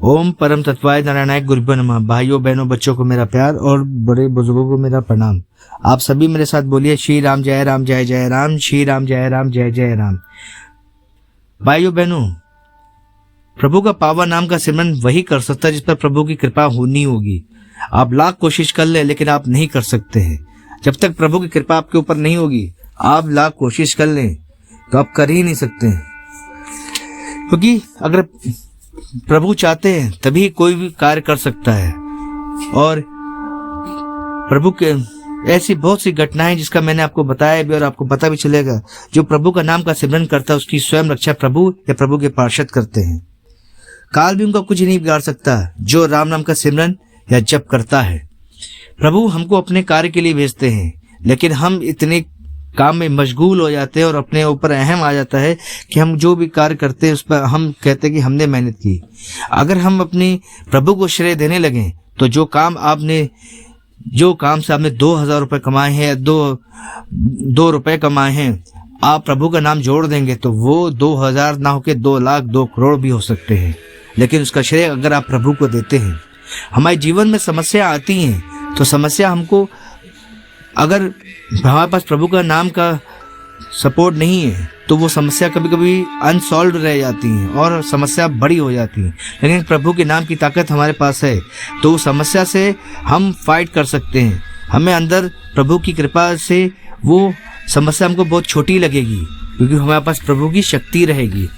ओम परम तत्वाय नारायणाय गुरुभ्यो नमः। भाइयों बहनों बच्चों को मेरा प्यार और बड़े बुजुर्गों को मेरा प्रणाम। आप सभी मेरे साथ बोलिए श्री राम जय राम जय जय राम, श्री राम जय राम जय जय राम। भाइयों बहनों, प्रभु का पावन नाम का सिमरन वही कर सकता है जिस पर प्रभु की कृपा होनी होगी। आप लाख कोशिश कर ले लेकिन आप नहीं कर सकते हैं। जब तक प्रभु की कृपा आपके ऊपर नहीं होगी, आप लाख कोशिश कर लें तो आप कर ही नहीं सकते हैं। क्योंकि अगर प्रभु चाहते हैं तभी कोई भी कार्य कर सकता है। और प्रभु के ऐसी बहुत सी घटनाएं जिसका मैंने आपको बताया भी और आपको पता भी चलेगा। जो प्रभु का नाम का सिमरन करता है उसकी स्वयं रक्षा प्रभु या प्रभु के पार्षद करते हैं। काल भी उनका कुछ नहीं बिगाड़ सकता जो राम नाम का सिमरन या जप करता है। प्रभु हमको अपने कार्य के लिए भेजते हैं, लेकिन हम इतने काम में मशगूल हो जाते हैं और अपने ऊपर अहम आ जाता है कि हम जो भी कार्य करते हैं उस पर हम कहते हैं कि हमने मेहनत की। अगर हम अपनी प्रभु को श्रेय देने लगें तो जो काम से आपने 2000 रुपये कमाए हैं या दो रुपये कमाए हैं, आप प्रभु का नाम जोड़ देंगे तो वो 2000 ना होके 2 लाख 2 करोड़ भी हो सकते हैं। लेकिन उसका श्रेय अगर आप प्रभु को देते हैं। हमारे जीवन में समस्या आती हैं तो समस्या हमको, अगर हमारे पास प्रभु का नाम का सपोर्ट नहीं है तो वो समस्या कभी कभी अनसॉल्व रह जाती हैं और समस्या बड़ी हो जाती है। लेकिन प्रभु के नाम की ताकत हमारे पास है तो उस समस्या से हम फाइट कर सकते हैं। हमें अंदर प्रभु की कृपा से वो समस्या हमको बहुत छोटी लगेगी क्योंकि हमारे पास प्रभु की शक्ति रहेगी।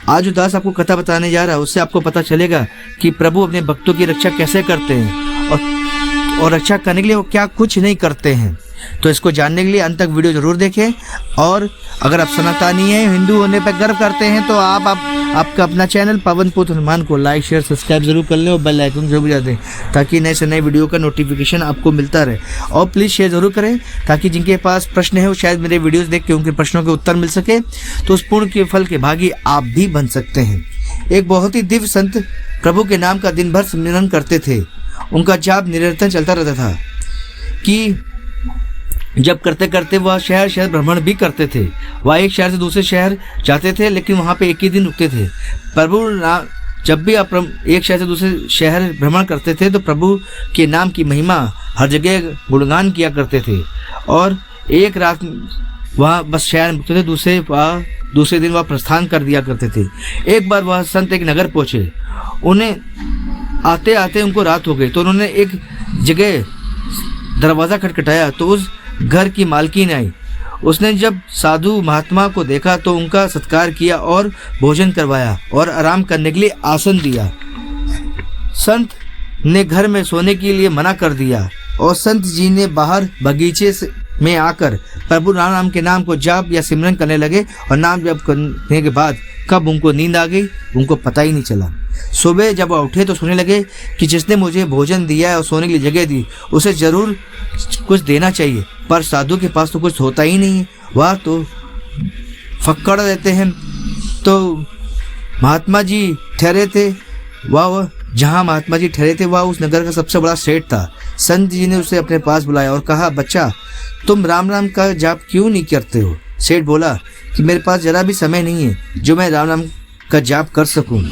आज उदास आपको कथा बताने जा रहा है, उससे आपको पता चलेगा कि प्रभु अपने भक्तों की रक्षा कैसे करते हैं और रक्षा करने के लिए वो क्या कुछ नहीं करते हैं। तो इसको जानने के लिए अंत तक वीडियो जरूर देखें। और अगर आप सनातनी हैं, हिंदू होने पर गर्व करते हैं तो आपका अपना चैनल पवन पुत्र हनुमान को लाइक शेयर सब्सक्राइब जरूर कर लें और बेल आइकन जरूर बजा दें ताकि नए से नए वीडियो का नोटिफिकेशन आपको मिलता रहे। और प्लीज़ शेयर जरूर करें ताकि जिनके पास प्रश्न है वो शायद मेरे वीडियोज़ देख के उनके प्रश्नों के उत्तर मिल सके, तो उस पूर्ण के फल के भागी आप भी बन सकते हैं। एक बहुत ही दिव्य संत प्रभु के नाम का दिन भर सिमरन करते थे। उनका जाप निरंतर चलता रहता था कि जब करते करते वह शहर शहर भ्रमण भी करते थे। वह एक शहर से दूसरे शहर जाते थे लेकिन वहाँ पे एक ही दिन रुकते थे। जब भी आप एक शहर से दूसरे शहर भ्रमण करते थे तो प्रभु के नाम की महिमा हर जगह गुणगान किया करते थे। और एक रात वह बस शहर में रुकते थे, दूसरे दिन वह प्रस्थान कर दिया करते थे। एक बार वह संत एक नगर पहुँचे। उन्हें आते आते उनको रात हो गई तो उन्होंने एक जगह दरवाज़ा खटखटाया तो उस घर की मालकिन आई। उसने जब साधु महात्मा को देखा तो उनका सत्कार किया और भोजन करवाया और आराम करने के लिए आसन दिया। संत ने घर में सोने के लिए मना कर दिया और संत जी ने बाहर बगीचे में आकर प्रभु राम के नाम को जाप या सिमरन करने लगे। और नाम जप करने के बाद कब उनको नींद आ गई उनको पता ही नहीं चला। सुबह जब उठे तो सोचने लगे कि जिसने मुझे भोजन दिया है और सोने के लिए जगह दी उसे जरूर कुछ देना चाहिए, पर साधु के पास तो कुछ होता ही नहीं है, वह तो फक्कड़ रहते हैं। तो महात्मा जी ठहरे थे, वह जहाँ महात्मा जी ठहरे थे वह उस नगर का सबसे बड़ा सेठ था। संत जी ने उसे अपने पास बुलाया और कहा, बच्चा तुम राम राम का जाप क्यों नहीं करते हो? सेठ बोला कि मेरे पास जरा भी समय नहीं है जो मैं राम राम का जाप कर सकूं।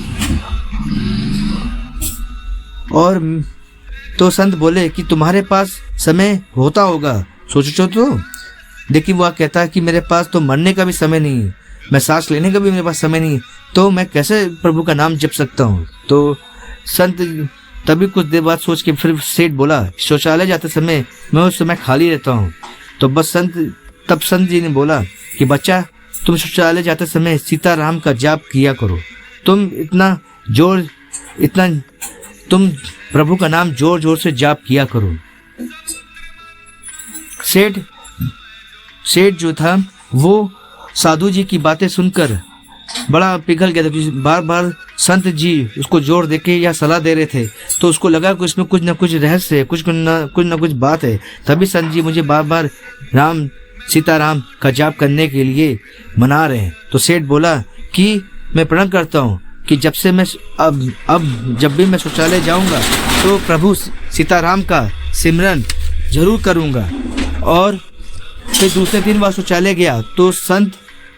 और तो संत बोले कि तुम्हारे पास समय होता होगा, सोचो तो। लेकिन वह कहता है कि मेरे पास तो मरने का भी समय नहीं है, मैं सांस लेने का भी मेरे पास समय नहीं है, तो मैं कैसे प्रभु का नाम जप सकता हूँ? तो संत तभी कुछ देर बाद सोच के फिर सेठ बोला, शौचालय जाते समय मैं उस समय खाली रहता हूँ। तो बस तब संत जी ने बोला कि बच्चा तुम शौचालय जाते समय सीताराम का जाप किया करो। तुम प्रभु का नाम जोर जोर से जाप किया करो। सेठ जो था वो साधु जी की बातें सुनकर बड़ा पिघल गया था। बार बार संत जी उसको जोर देके या सलाह दे रहे थे तो उसको लगा कि इसमें कुछ न कुछ रहस्य है, कुछ न कुछ बात है। तभी संत जी मुझे बार बार राम सीताराम का जाप करने के लिए मना रहे हैं। तो सेठ बोला कि मैं प्रण करता हूँ कि जब भी मैं शौचालय जाऊंगा तो प्रभु सीताराम का सिमरन जरूर करूंगा। और फिर दूसरे दिन वह शौचालय गया तो संत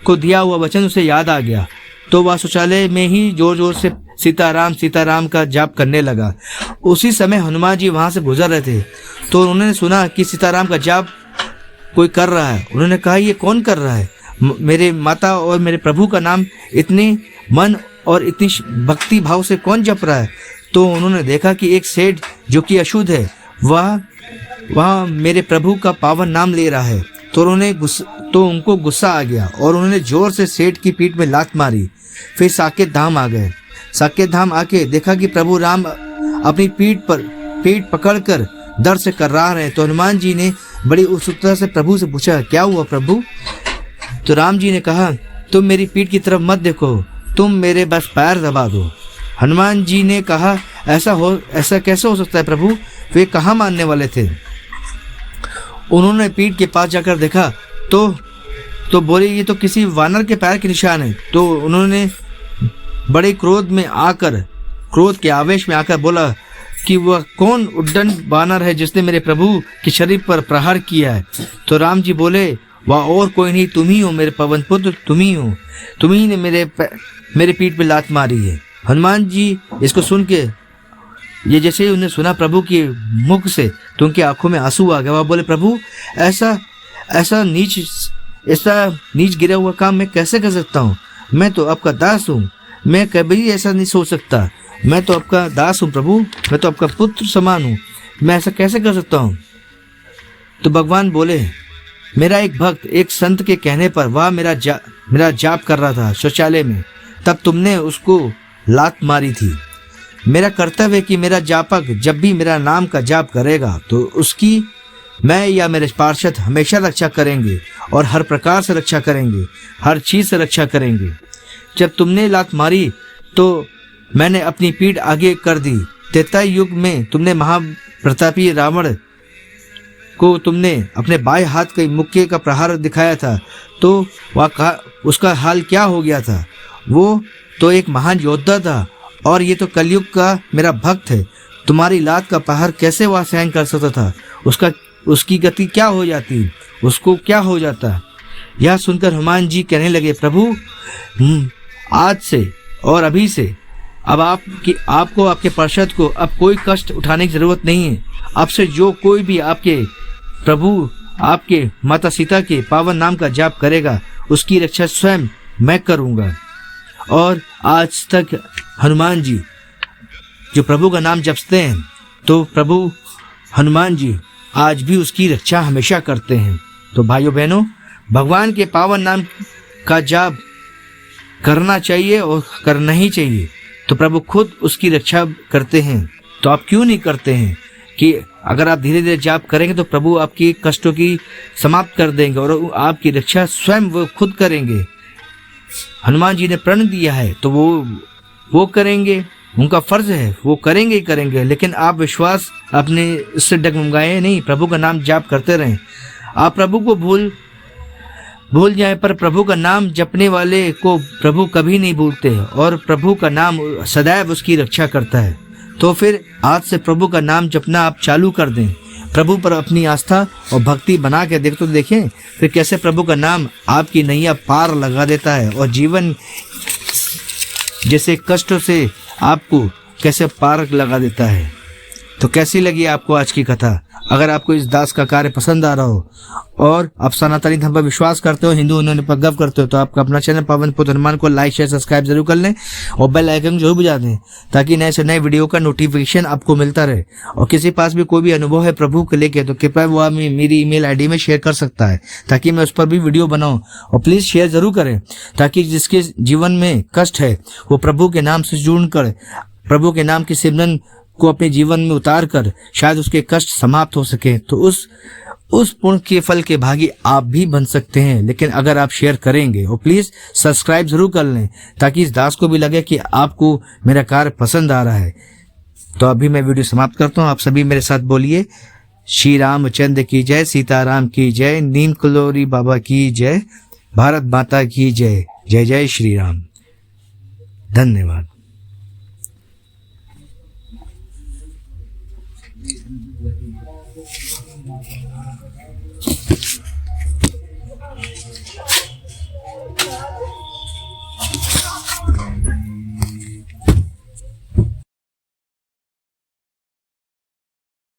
को दिया हुआ वचन उसे याद आ गया। तो वह शौचालय में ही जोर जोर से सीताराम का जाप करने लगा। उसी समय हनुमान जी वहां से गुजर रहे थे, तो उन्होंने सुना कि सीताराम का जाप कोई कर रहा है। उन्होंने कहा, ये कौन कर रहा है? मेरे माता और मेरे प्रभु का नाम इतने मन और इतनी भक्ति भाव से कौन जप रहा है? तो उन्होंने देखा कि एक सेठ जो कि अशुद्ध है वह मेरे प्रभु का पावन नाम ले रहा है। तो उनको गुस्सा आ गया और उन्होंने जोर से सेठ की पीठ में लात मारी। फिर साकेत धाम आ गए। साकेत धाम आके देखा कि प्रभु राम अपनी पीठ पकड़कर दर्द से कर्रा रहे। तो हनुमान जी ने बड़ी उत्सुकता से प्रभु से पूछा, क्या हुआ प्रभु? तो राम जी ने कहा, तुम मेरी पीठ की तरफ मत देखो, तुम मेरे बस पैर दबा दो। हनुमान जी ने कहा, ऐसा कैसे हो सकता है प्रभु? वे कहाँ मानने वाले थे? उन्होंने पीठ के पास जाकर देखा तो बोले, ये तो किसी वानर के पैर के निशान है। तो उन्होंने बड़े क्रोध के आवेश में आकर बोला कि वह कौन उड्डन वानर है जिसने मेरे प्रभु के शरीर पर प्रहार किया है? तो राम जी बोले, वह और कोई नहीं, तुम ही हो मेरे पवन पुत्र, तुम ही हो, तुम ही ने मेरे पीठ पे लात मारी है। हनुमान जी इसको सुन के, ये जैसे ही उन्हें सुना प्रभु के मुख से, तो उनकी आंखों में आंसू आ गया। वह बोले, प्रभु ऐसा नीच गिरा हुआ काम मैं कैसे कर सकता हूँ? मैं तो आपका दास हूँ, मैं कभी ऐसा नहीं सोच सकता। मैं तो आपका दास हूँ प्रभु, मैं तो आपका पुत्र समान हूँ, मैं ऐसा कैसे कर सकता हूँ? तो भगवान बोले, मेरा एक भक्त एक संत के कहने पर वह मेरा जाप कर रहा था शौचालय में, तब तुमने उसको लात मारी थी। मेरा कर्तव्य है कि मेरा जापक जब भी मेरा नाम का जाप करेगा तो उसकी मैं या मेरे पार्षद हमेशा रक्षा करेंगे और हर प्रकार से रक्षा करेंगे, हर चीज से रक्षा करेंगे। जब तुमने लात मारी तो मैंने अपनी पीठ आगे कर दी। त्रेता युग में तुमने महाप्रतापी रावण को तुमने अपने बाएं हाथ के मुक्के का प्रहार दिखाया था, तो उसका हाल क्या हो गया था? वो तो एक महान योद्धा था और ये तो कलयुग का मेरा भक्त है। तुम्हारी लात का प्रहार कैसे वह सहन कर सकता था? उसकी गति क्या हो जाती, उसको क्या हो जाता? यह सुनकर हनुमान जी कहने लगे, प्रभु आज से और अभी से अब आपको आपके पार्षद को अब कोई कष्ट उठाने की जरूरत नहीं है। अब से जो कोई भी आपके प्रभु आपके माता सीता के पावन नाम का जाप करेगा उसकी रक्षा स्वयं मैं करूंगा। और आज तक हनुमान जी जो प्रभु का नाम जपते हैं तो प्रभु हनुमान जी आज भी उसकी रक्षा हमेशा करते हैं। तो भाइयों बहनों, भगवान के पावन नाम का जाप करना चाहिए और करना ही चाहिए। तो प्रभु खुद उसकी रक्षा करते हैं, तो आप क्यों नहीं करते हैं कि अगर आप धीरे धीरे जाप करेंगे तो प्रभु आपकी कष्टों की समाप्त कर देंगे और आपकी रक्षा स्वयं वो खुद करेंगे। हनुमान जी ने प्रण दिया है तो वो करेंगे, उनका फर्ज है, वो करेंगे ही करेंगे। लेकिन आप विश्वास अपने इससे डगमगाए नहीं, प्रभु का नाम जाप करते रहें। आप प्रभु को भूल जाए पर प्रभु का नाम जपने वाले को प्रभु कभी नहीं भूलते और प्रभु का नाम सदैव उसकी रक्षा करता है। तो फिर आज से प्रभु का नाम जपना आप चालू कर दें, प्रभु पर अपनी आस्था और भक्ति बना के देखें फिर कैसे प्रभु का नाम आपकी नैया पार लगा देता है और जीवन जैसे कष्टों से आपको कैसे पार लगा देता है। तो कैसी लगी आपको आज की कथा? अगर आपको इस दास का कार्य पसंद आ रहा हो और आप सनातनी धर्म पर विश्वास करते हो, हिंदू उन्होंने पर गर्व करते हो, तो आपका अपना चैनल पवन पुत्र हनुमान को लाइक शेयर सब्सक्राइब जरूर कर लें और बेल आइकन जरूर बजा दें ताकि नए से नए वीडियो का नोटिफिकेशन आपको मिलता रहे। और किसी पास भी कोई भी अनुभव है प्रभु को लेके तो कृपया वो मेरी ईमेल आईडी में शेयर कर सकता है ताकि मैं उस पर भी वीडियो बनाऊं। और प्लीज शेयर जरूर करें ताकि जिसके जीवन में कष्ट है वो प्रभु के नाम से जुड़कर प्रभु के नाम की सिमरन को अपने जीवन में उतार कर शायद उसके कष्ट समाप्त हो सके। तो उस पुण्य के फल के भागी आप भी बन सकते हैं। लेकिन अगर आप शेयर करेंगे और प्लीज सब्सक्राइब जरूर कर लें ताकि इस दास को भी लगे कि आपको मेरा कार्य पसंद आ रहा है। तो अभी मैं वीडियो समाप्त करता हूँ। आप सभी मेरे साथ बोलिए, श्री रामचंद्र की जय, सीताराम की जय, नीम कलोरी बाबा की जय, भारत माता की जय। जय जय श्री राम। धन्यवाद। Thank you.